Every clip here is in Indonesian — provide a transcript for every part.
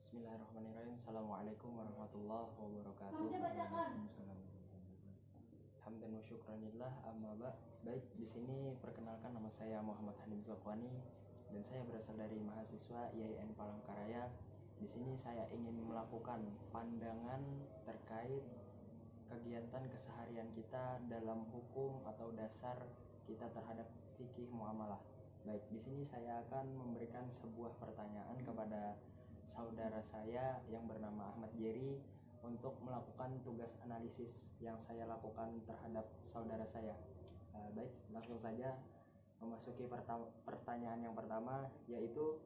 Bismillahirrahmanirrahim. Assalamualaikum warahmatullahi wabarakatuh. Hamdan wa syukranillah amma baik. Di sini perkenalkan, nama saya Muhammad Hanif Zakwani dan saya berasal dari mahasiswa IAIN Palangkaraya. Di sini saya ingin melakukan pandangan terkait kegiatan keseharian kita dalam hukum atau dasar kita terhadap fikih muamalah. Baik, di sini saya akan memberikan sebuah pertanyaan kepada saudara saya yang bernama Ahmad Jerry untuk melakukan tugas analisis yang saya lakukan terhadap saudara saya. Baik, langsung saja memasuki pertanyaan yang pertama, yaitu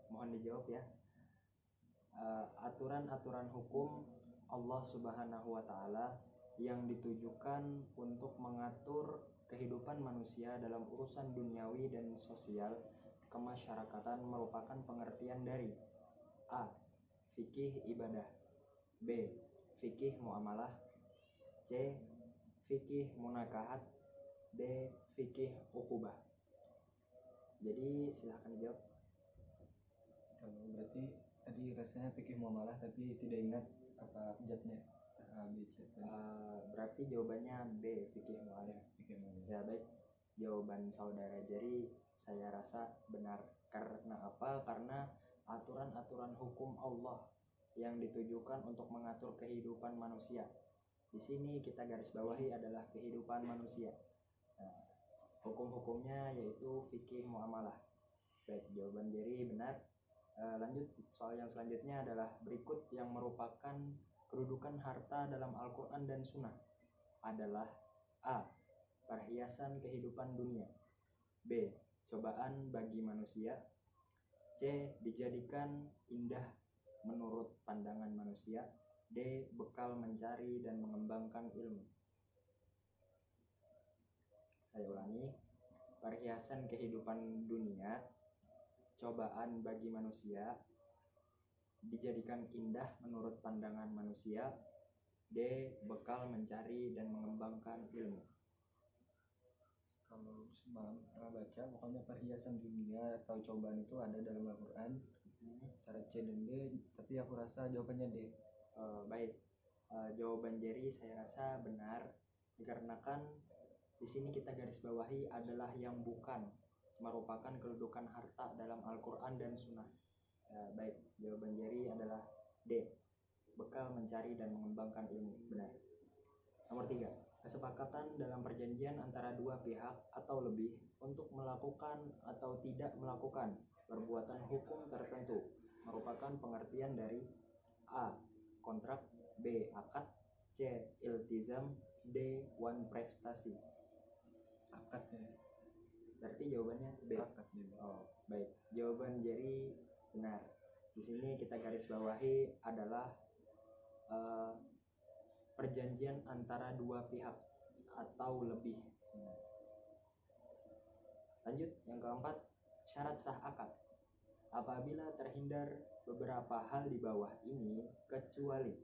mohon dijawab ya. Aturan-aturan hukum Allah Subhanahu wa Ta'ala yang ditujukan untuk mengatur kehidupan manusia dalam urusan duniawi dan sosial kemasyarakatan merupakan pengertian dari A. Fikih ibadah, B. Fikih muamalah, C. Fikih munakahat, D. Fikih ukubah. Jadi silahkan dijawab. Kalau berarti tadi rasanya fikih muamalah tapi tidak ingat apa jawabnya A, B, C. Berarti jawabannya B, fikih muamalah. Ya baik, jawaban saudara Jerry saya rasa benar. Karena apa? Karena aturan-aturan hukum Allah yang ditujukan untuk mengatur kehidupan manusia. Di sini kita garis bawahi adalah kehidupan manusia. Hukum-hukumnya yaitu fikih muamalah. Baik, jawaban Jerry benar. Lanjut, soal yang selanjutnya adalah berikut yang merupakan kedudukan harta dalam Al-Quran dan Sunnah adalah A. Perhiasan kehidupan dunia, B. Cobaan bagi manusia, C. Dijadikan indah menurut pandangan manusia, D. Bekal mencari dan mengembangkan ilmu. Saya ulangi, perhiasan kehidupan dunia, cobaan bagi manusia, dijadikan indah menurut pandangan manusia, D. Bekal mencari dan mengembangkan ilmu. Kalau semalam pernah baca, pokoknya perhiasan dunia atau cobaan itu ada dalam Al-Quran. Cara C dan D, tapi aku rasa jawabannya D. Baik, jawaban Jerry saya rasa benar, dikarenakan di sini kita garis bawahi adalah yang bukan merupakan kedudukan harta dalam Al-Quran dan Sunnah. Baik, jawaban Jerry adalah D. Bekal mencari dan mengembangkan ilmu. Benar. Nomor 3. Kesepakatan dalam perjanjian antara dua pihak atau lebih untuk melakukan atau tidak melakukan perbuatan hukum tertentu merupakan pengertian dari A. Kontrak, B. Akad, C. Iltizam, D. Wan prestasi. Akad ya. Berarti jawabannya B. Akad ya. Oh, baik. Jawaban Jerry benar. Di sini kita garis bawahi adalah perjanjian antara dua pihak atau lebih. Lanjut, yang keempat, syarat sah akad. Apabila terhindar beberapa hal di bawah ini kecuali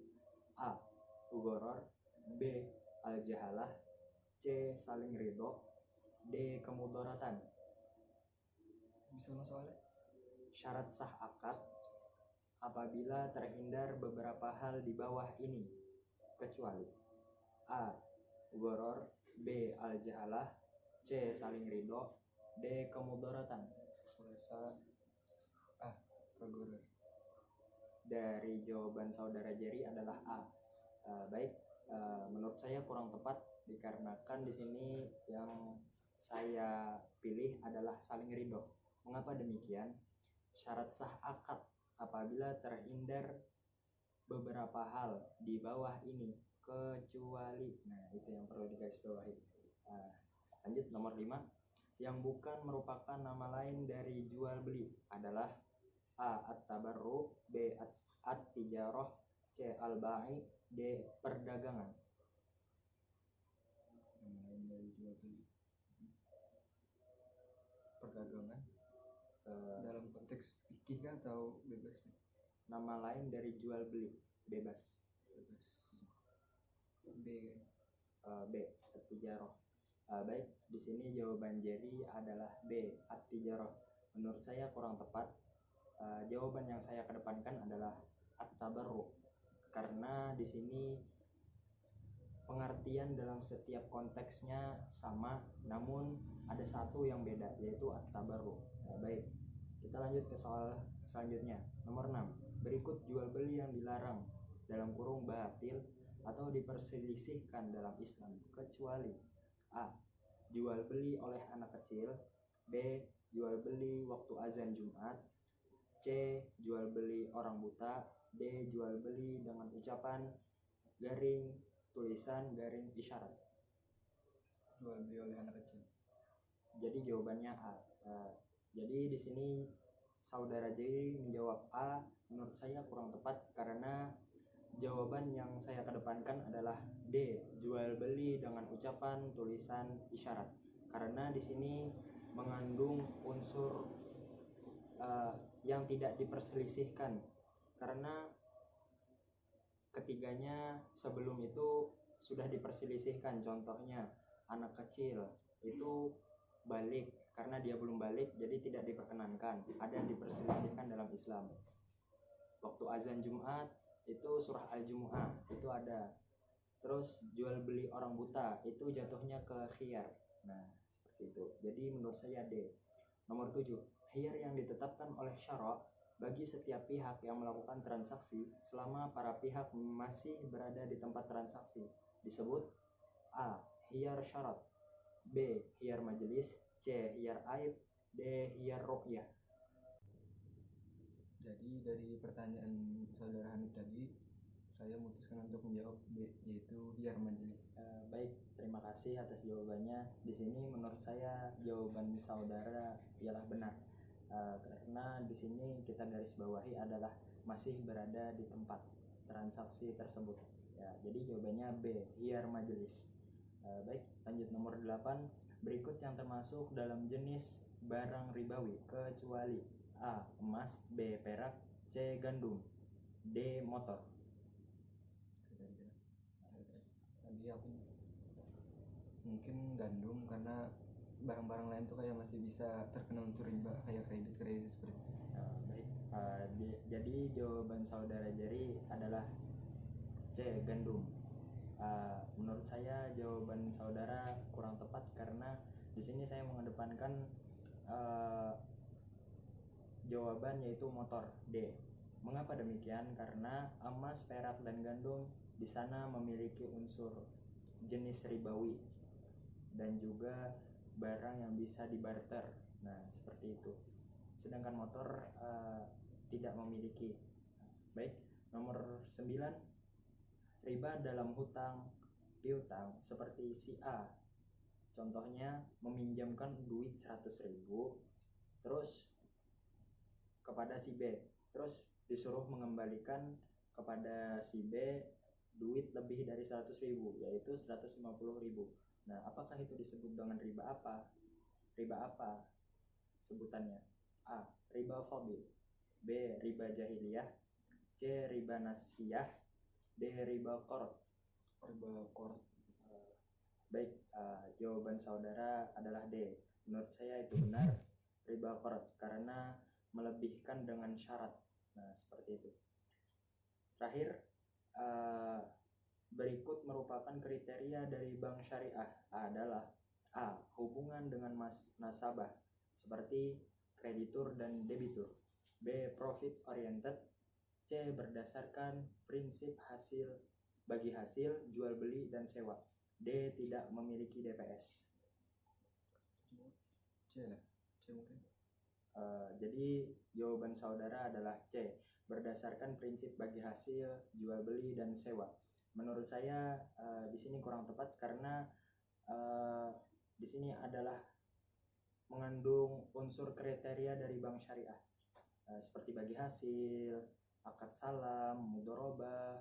A. Ugoror, B. Al-jahalah, C. Saling ridho, D. Kemudaratan. Bisa soalnya? Syarat sah akad apabila terhindar beberapa hal di bawah ini kecuali A. Ugoror, B. Al-jahalah, C. Saling ridho, D. Kemudaratan. Aku rasa Ugoror. Dari jawaban saudara Jerry adalah A. Baik, menurut saya kurang tepat dikarenakan di sini yang saya pilih adalah saling ridho. Mengapa demikian? Syarat sah akad apabila terhindar beberapa hal di bawah ini kecuali, nah itu yang perlu digarisbawahi. Lanjut, nomor 5, yang bukan merupakan nama lain dari jual beli adalah A. At-tabarru, B. At-tijarah, C. Al-ba'i, D. Perdagangan. Nama lain dari jual beli, perdagangan. Dalam konteks fikih atau bebas? Nama lain dari jual beli, bebas. B. B. At-tijarah. Baik, di sini jawaban Jerry adalah B. At-tijarah. Menurut saya kurang tepat. jawaban yang saya kedepankan adalah at-tabarru, karena di sini pengertian dalam setiap konteksnya sama, namun ada satu yang beda, yaitu at-tabarru. Baik, kita lanjut ke soal selanjutnya. Nomor 6. Berikut jual beli yang dilarang dalam kurung batil atau diperselisihkan dalam Islam kecuali A. Jual beli oleh anak kecil, B. Jual beli waktu azan Jumat, C. Jual beli orang buta, D. Jual beli dengan ucapan garing tulisan garing isyarat. Jual beli oleh anak kecil. Jadi jawabannya A. Jadi di sini saudara J menjawab A. Menurut saya kurang tepat karena jawaban yang saya kedepankan adalah D. Jual beli dengan ucapan tulisan isyarat. Karena di sini mengandung unsur yang tidak diperselisihkan. Karena ketiganya sebelum itu sudah diperselisihkan. Contohnya anak kecil itu balik, karena dia belum balik jadi tidak diperkenankan, ada yang diperselisihkan dalam Islam. Waktu azan Jumat itu surah Al-Jumu'ah itu ada. Terus jual beli orang buta itu jatuhnya ke khiyar. Nah seperti itu. Jadi menurut saya D. Nomor 7. Khiyar yang ditetapkan oleh syara' bagi setiap pihak yang melakukan transaksi selama para pihak masih berada di tempat transaksi disebut A. Khiyar syarat, B. Khiyar majelis, C. Khiyar aib, D. Khiyar ru'yah. Jadi dari pertanyaan saudara Hanif tadi, saya memutuskan untuk menjawab B, yaitu khiyar majelis. Baik, terima kasih atas jawabannya. Di sini menurut saya jawaban saudara ialah benar. Karena di sini kita garis bawahi adalah masih berada di tempat transaksi tersebut. Ya, jadi jawabannya B, khiyar majelis. Baik, lanjut nomor 8. Berikut yang termasuk dalam jenis barang ribawi kecuali A. Emas, B. Perak, C. Gandum, D. Motor. Tadi aku mungkin gandum karena barang-barang lain tuh kayak masih bisa terkena unsur riba kayak kredit seperti itu. Baik, jadi jawaban saudara Jerry adalah C. Gandum. Menurut saya jawaban saudara kurang tepat karena di sini saya mengedepankan jawaban yaitu motor, D. Mengapa demikian? Karena emas, perak, dan gandum di sana memiliki unsur jenis ribawi dan juga barang yang bisa dibarter. Nah seperti itu. Sedangkan motor tidak memiliki. Baik, nomor 9. Riba dalam hutang piutang seperti si A. Contohnya meminjamkan duit 100.000 terus kepada si B, terus disuruh mengembalikan kepada si B duit lebih dari 100.000, yaitu 150.000. Nah, apakah itu disebut dengan riba apa? Riba apa sebutannya? A. Riba fadil, B. Riba jahiliyah, C. Riba nasiyah, D. Riba qard. Baik, jawaban saudara adalah D. Menurut saya itu benar, riba qard, karena melebihkan dengan syarat. Nah, seperti itu. Terakhir, berikut merupakan kriteria dari bank syariah adalah A. Hubungan dengan nasabah seperti kreditur dan debitur, B. Profit oriented, C. Berdasarkan prinsip hasil bagi hasil jual beli dan sewa, D. Tidak memiliki DPS. C mungkin. Jadi jawaban saudara adalah C. Berdasarkan prinsip bagi hasil jual beli dan sewa. Menurut saya di sini kurang tepat karena di sini adalah mengandung unsur kriteria dari bank syariah seperti bagi hasil, akad salam, mudharabah,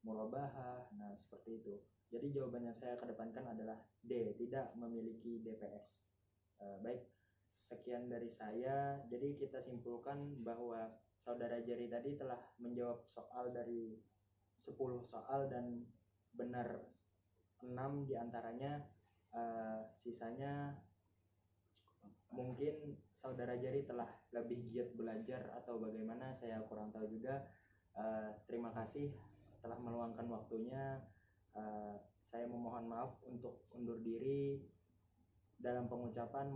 murabahah. Nah seperti itu. Jadi jawabannya saya kedepankan adalah D. Tidak memiliki DPS. Baik, sekian dari saya. Jadi kita simpulkan bahwa saudara Jerry tadi telah menjawab soal dari 10 soal dan benar 6 diantaranya, sisanya mungkin saudara Jari telah lebih giat belajar atau bagaimana, saya kurang tahu juga. Terima kasih telah meluangkan waktunya. Saya memohon maaf untuk undur diri dalam pengucapan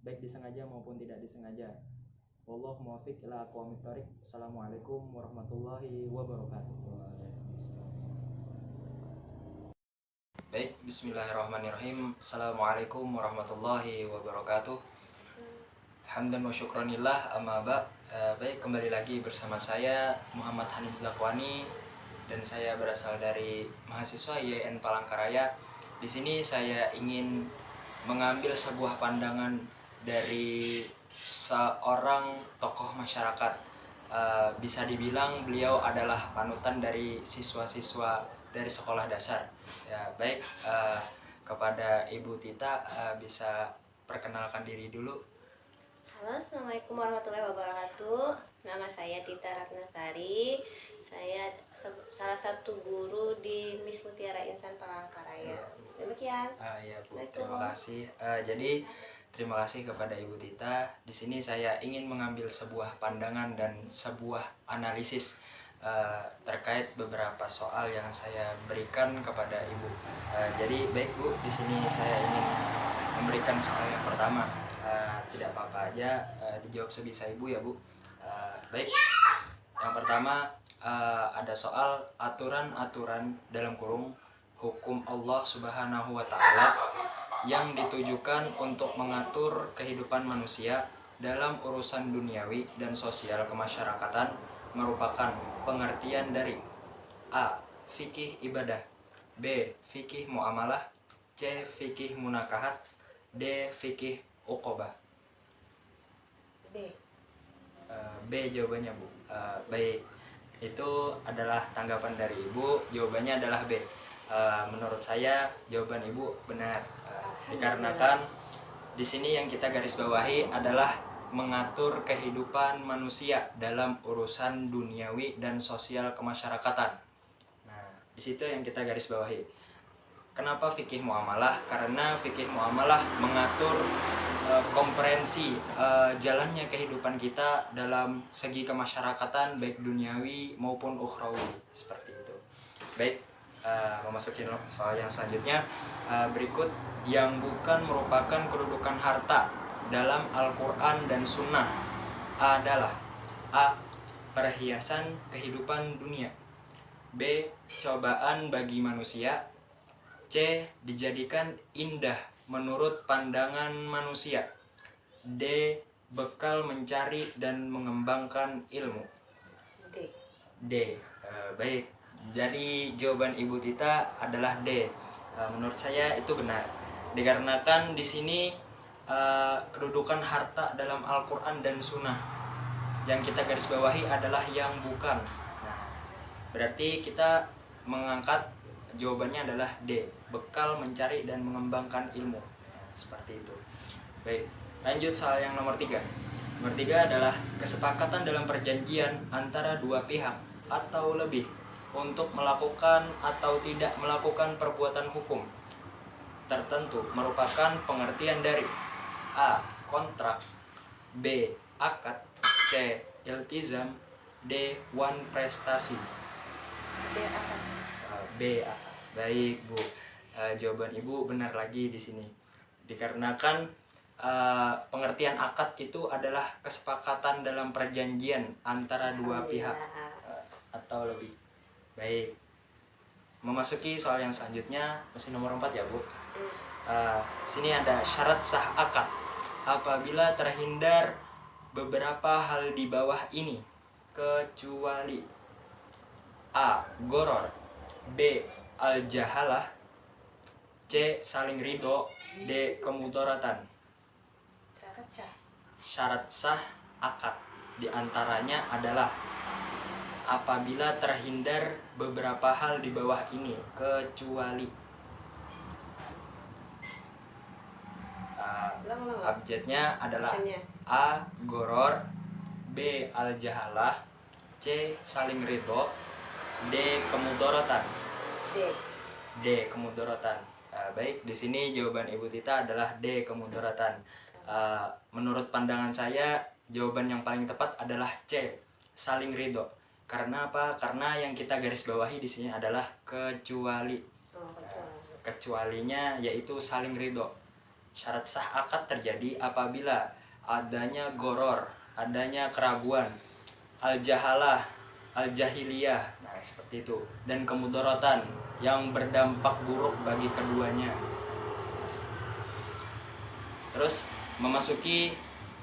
baik disengaja maupun tidak disengaja. Wallahu muwaffiq ila aqwamit thoriq. Assalamualaikum warahmatullahi wabarakatuh. Baik, bismillahirrahmanirrahim. Assalamualaikum warahmatullahi wabarakatuh. Hamdan wa syukranillah, amma ba'. Baik, kembali lagi bersama saya Muhammad Hanim Zakwani, dan saya berasal dari mahasiswa YN Palangkaraya. Di sini saya ingin mengambil sebuah pandangan dari seorang tokoh masyarakat. Bisa dibilang beliau adalah panutan dari siswa-siswa dari sekolah dasar. Ya, baik, kepada Ibu Tita, bisa perkenalkan diri dulu. Halo, assalamualaikum warahmatullahi wabarakatuh. Nama saya Tita Ratnasari. Saya salah satu guru di Miss Mutiara Insan Palangkaraya. Demikian. Ya Bu, terima kasih. Jadi terima kasih kepada Ibu Tita. Di sini saya ingin mengambil sebuah pandangan dan sebuah analisis terkait beberapa soal yang saya berikan kepada Ibu. Jadi baik Bu, di sini saya ingin memberikan soal yang pertama. Tidak apa-apa aja, dijawab sebisa Ibu ya Bu. Baik, yang pertama ada soal aturan-aturan dalam kurung hukum Allah Subhanahu wa Ta'ala yang ditujukan untuk mengatur kehidupan manusia dalam urusan duniawi dan sosial kemasyarakatan merupakan pengertian dari A. Fikih ibadah, B. Fikih muamalah, C. Fikih munakahat, D. Fikih uqobah. B. B jawabannya Bu. Baik, itu adalah tanggapan dari Ibu. Jawabannya adalah B. Menurut saya jawaban Ibu benar. Dikarenakan di sini yang kita garis bawahi adalah mengatur kehidupan manusia dalam urusan duniawi dan sosial kemasyarakatan. Nah, di situ yang kita garis bawahi. Kenapa fikih muamalah? Karena fikih muamalah mengatur komprehensi jalannya kehidupan kita dalam segi kemasyarakatan, baik duniawi maupun ukhrawi, seperti itu. Baik, memasuki soal yang selanjutnya. Berikut yang bukan merupakan kedudukan harta dalam Al-Quran dan Sunnah adalah A. Perhiasan kehidupan dunia, B. Cobaan bagi manusia, C. Dijadikan indah menurut pandangan manusia, D. Bekal mencari dan mengembangkan ilmu. D. Baik, dari jawaban Ibu Tita adalah D. Menurut saya itu benar. Dikarenakan di sini kedudukan harta dalam Al-Quran dan Sunnah yang kita garis bawahi adalah yang bukan. Nah, berarti kita mengangkat jawabannya adalah D. Bekal mencari dan mengembangkan ilmu. Seperti itu. Baik, lanjut soal yang nomor 3. Nomor 3 adalah kesepakatan dalam perjanjian antara dua pihak atau lebih untuk melakukan atau tidak melakukan perbuatan hukum tertentu merupakan pengertian dari A. Kontrak, B. Akad, C. Iltizam, D. Wan prestasi. B. Akad. B. Akad. Baik Bu, jawaban Ibu benar lagi di sini. Dikarenakan pengertian akad itu adalah kesepakatan dalam perjanjian antara dua pihak atau lebih. Baik, memasuki soal yang selanjutnya, masih nomor 4 ya Bu. Sini ada syarat sah akad apabila terhindar beberapa hal di bawah ini kecuali A. Goror, B. Al-jahalah, C. Saling ridho, D. Kemudaratan. Syarat sah akad diantaranya adalah apabila terhindar beberapa hal di bawah ini kecuali abjadnya adalah A. Goror, B. Al-jahalah, C. Saling ridho, D. Kemudaratan. D. Kemudaratan. Baik, di sini jawaban Ibu Tita adalah D, kemudaratan. Menurut pandangan saya, jawaban yang paling tepat adalah C, saling ridho. Karena apa? Karena yang kita garis bawahi di sini adalah kecuali. Kecualinya yaitu saling ridho. Syarat sah akad terjadi apabila adanya goror, adanya keraguan, al-jahalah, al-jahiliyah, nah seperti itu, dan kemudaratan yang berdampak buruk bagi keduanya. Terus memasuki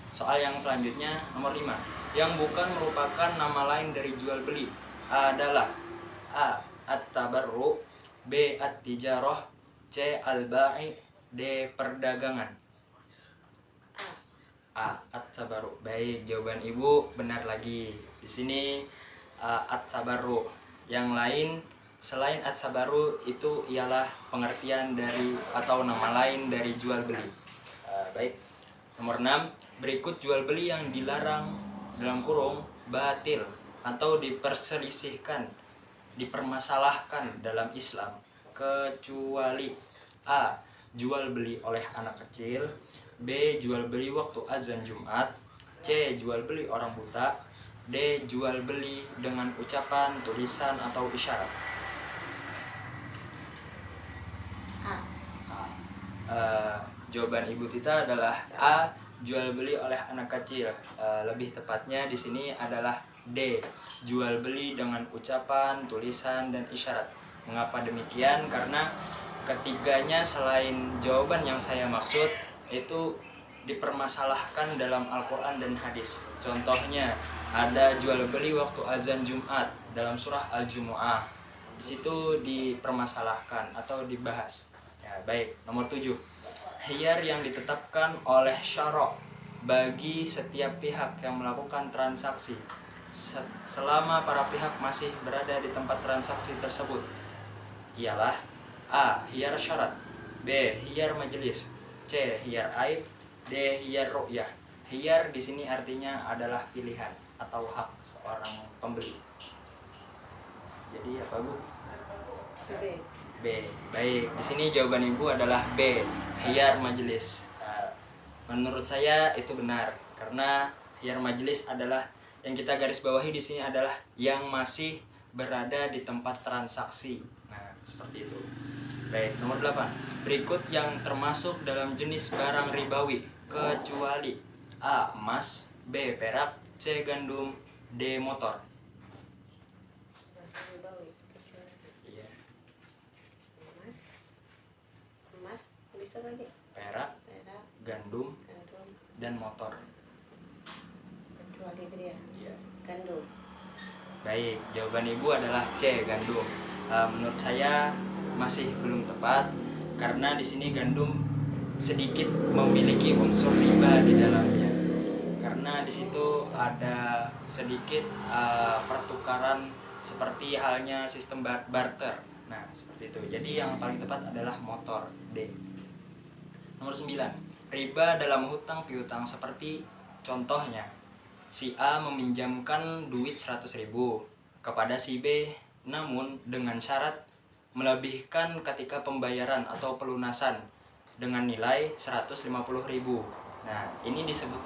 soal yang selanjutnya, nomor 5, yang bukan merupakan nama lain dari jual beli adalah A, at-tabarru, B, at-tijarah, C, al-ba'i, D, perdagangan. A, at-tabarru. Baik, jawaban Ibu benar lagi. Di sini at-tabarru. Yang lain selain at-tabarru itu ialah pengertian dari atau nama lain dari jual beli. Baik. Nomor 6, berikut jual beli yang dilarang dalam kurung batil atau diperselisihkan, dipermasalahkan dalam Islam kecuali A, jual beli oleh anak kecil, B, jual beli waktu azan Jumat, C, jual beli orang buta, D, jual beli dengan ucapan, tulisan, atau isyarat. Jawaban Ibu Tita adalah A, jual beli oleh anak kecil. Lebih tepatnya di sini adalah D, jual beli dengan ucapan, tulisan, dan isyarat. Mengapa demikian? Karena ketiganya selain jawaban yang saya maksud itu dipermasalahkan dalam Al-Quran dan hadis. Contohnya ada jual beli waktu azan Jumat dalam surah Al-Jumu'ah. Di situ dipermasalahkan atau dibahas. Ya, baik, nomor 7. Khiyar yang ditetapkan oleh syara' bagi setiap pihak yang melakukan transaksi selama para pihak masih berada di tempat transaksi tersebut ialah A, khiyar syarat, B, khiyar majelis, C, khiyar aib, D, khiyar ru'yah. Khiyar di sini artinya adalah pilihan atau hak seorang pembeli. Jadi apa, Bu? B. Baik, di sini jawaban Ibu adalah B, khiyar majelis. Menurut saya itu benar karena khiyar majelis adalah yang kita garis bawahi di sini adalah yang masih berada di tempat transaksi. Nah, seperti itu. Baik, nomor 8. Berikut yang termasuk dalam jenis barang ribawi kecuali A, emas, B, perak, C, gandum, D, motor. Iya. Emas, bisa lagi. Perak, gandum, dan motor. Kecuali dia. Iya. Gandum. Baik, jawaban Ibu adalah C, gandum. Menurut saya masih belum tepat karena di sini gandum sedikit memiliki unsur riba di dalamnya. Karena di situ ada sedikit pertukaran seperti halnya sistem barter. Nah, seperti itu. Jadi yang paling tepat adalah motor, D. Nomor 9. Riba dalam hutang piutang seperti contohnya si A meminjamkan duit 100.000 kepada si B namun dengan syarat melebihkan ketika pembayaran atau pelunasan dengan nilai 150.000. Nah, ini disebut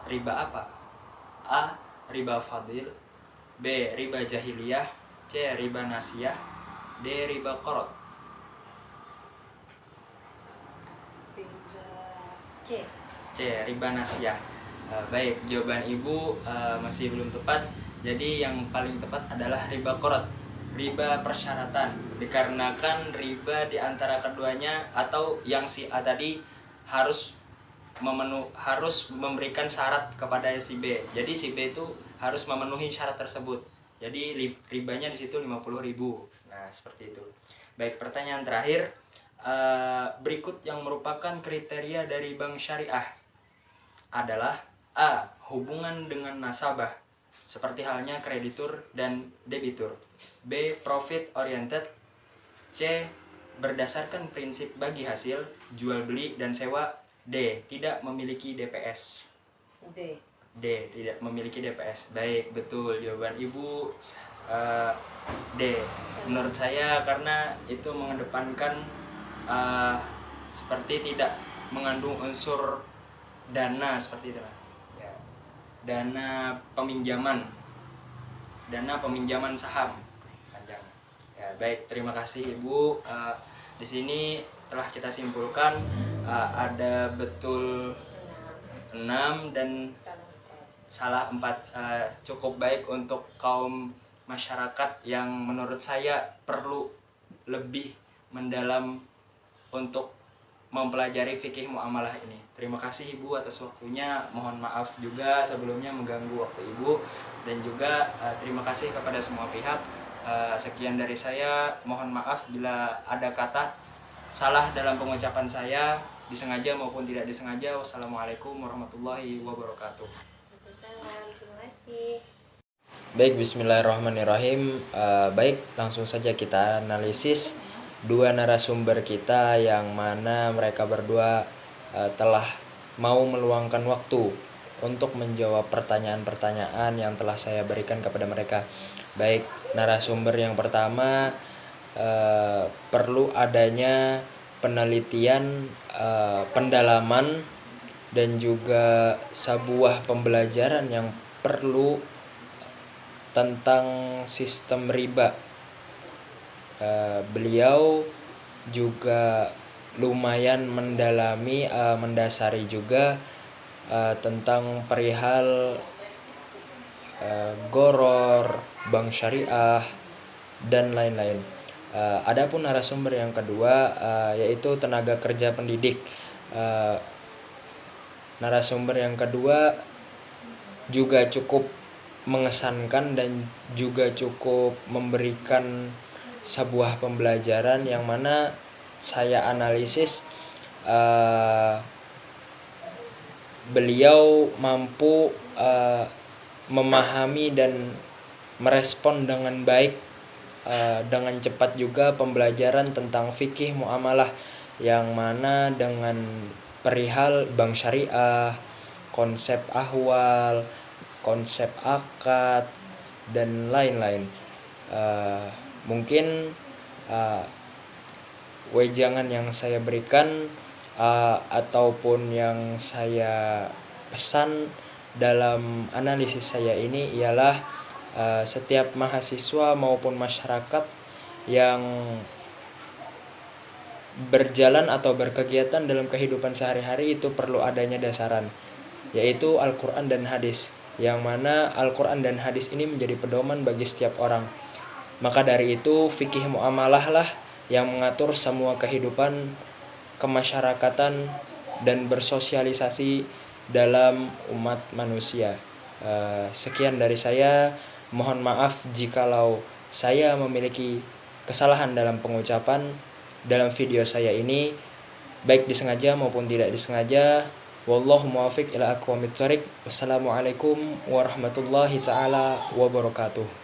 riba apa? A, riba fadil, B, riba jahiliyah, C, riba nasiyah, D, riba qarad. C. C, riba nasiyah. Baik, jawaban Ibu masih belum tepat. Jadi yang paling tepat adalah riba qarad, riba persyaratan. Dikarenakan riba di antara keduanya atau yang si A tadi harus memberikan syarat kepada si B. Jadi si B itu harus memenuhi syarat tersebut. Jadi ribanya di situ 50.000. Nah, seperti itu. Baik, pertanyaan terakhir. Berikut yang merupakan kriteria dari bank syariah adalah A, hubungan dengan nasabah seperti halnya kreditur dan debitur, B, profit oriented, C, berdasarkan prinsip bagi hasil, jual beli dan sewa, D, tidak memiliki DPS. D. D, tidak memiliki DPS. Baik, betul jawaban Ibu D. Menurut saya karena itu mengedepankan seperti tidak mengandung unsur dana seperti itu ya. Dana peminjaman saham panjang ya. Baik, terima kasih Ibu. Di sini telah kita simpulkan ada betul 6 dan salah 4. Cukup baik untuk kaum masyarakat yang menurut saya perlu lebih mendalam untuk mempelajari fikih muamalah ini. Terima kasih Ibu atas waktunya. Mohon maaf juga sebelumnya mengganggu waktu Ibu, dan juga terima kasih kepada semua pihak. Sekian dari saya. Mohon maaf bila ada kata salah dalam pengucapan saya, disengaja maupun tidak disengaja. Wassalamualaikum warahmatullahi wabarakatuh. Terima kasih. Baik, bismillahirrahmanirrahim. Baik, langsung saja kita analisis dua narasumber kita yang mana mereka berdua telah mau meluangkan waktu untuk menjawab pertanyaan-pertanyaan yang telah saya berikan kepada mereka. Baik, narasumber yang pertama, perlu adanya penelitian, pendalaman, dan juga sebuah pembelajaran yang perlu tentang sistem riba. Beliau juga lumayan mendasari juga tentang perihal goror, bank syariah, dan lain-lain. Adapun narasumber yang kedua yaitu tenaga kerja pendidik. Narasumber yang kedua juga cukup mengesankan dan juga cukup memberikan sebuah pembelajaran yang mana saya analisis beliau mampu memahami dan merespon dengan baik, dengan cepat juga pembelajaran tentang fikih muamalah, yang mana dengan perihal bank syariah, konsep ahwal, konsep akad, dan lain-lain. Mungkin wejangan yang saya berikan ataupun yang saya pesan dalam analisis saya ini ialah setiap mahasiswa maupun masyarakat yang berjalan atau berkegiatan dalam kehidupan sehari-hari itu perlu adanya dasaran, yaitu Al-Quran dan hadis, yang mana Al-Quran dan hadis ini menjadi pedoman bagi setiap orang. Maka dari itu fikih muamalah lah yang mengatur semua kehidupan kemasyarakatan dan bersosialisasi dalam umat manusia. Sekian dari saya. Mohon maaf jikalau saya memiliki kesalahan dalam pengucapan dalam video saya ini, baik disengaja maupun tidak disengaja. Wallahu muwaffiq ila aqwamit thoriq. Wassalamualaikum warahmatullahi taala wabarakatuh.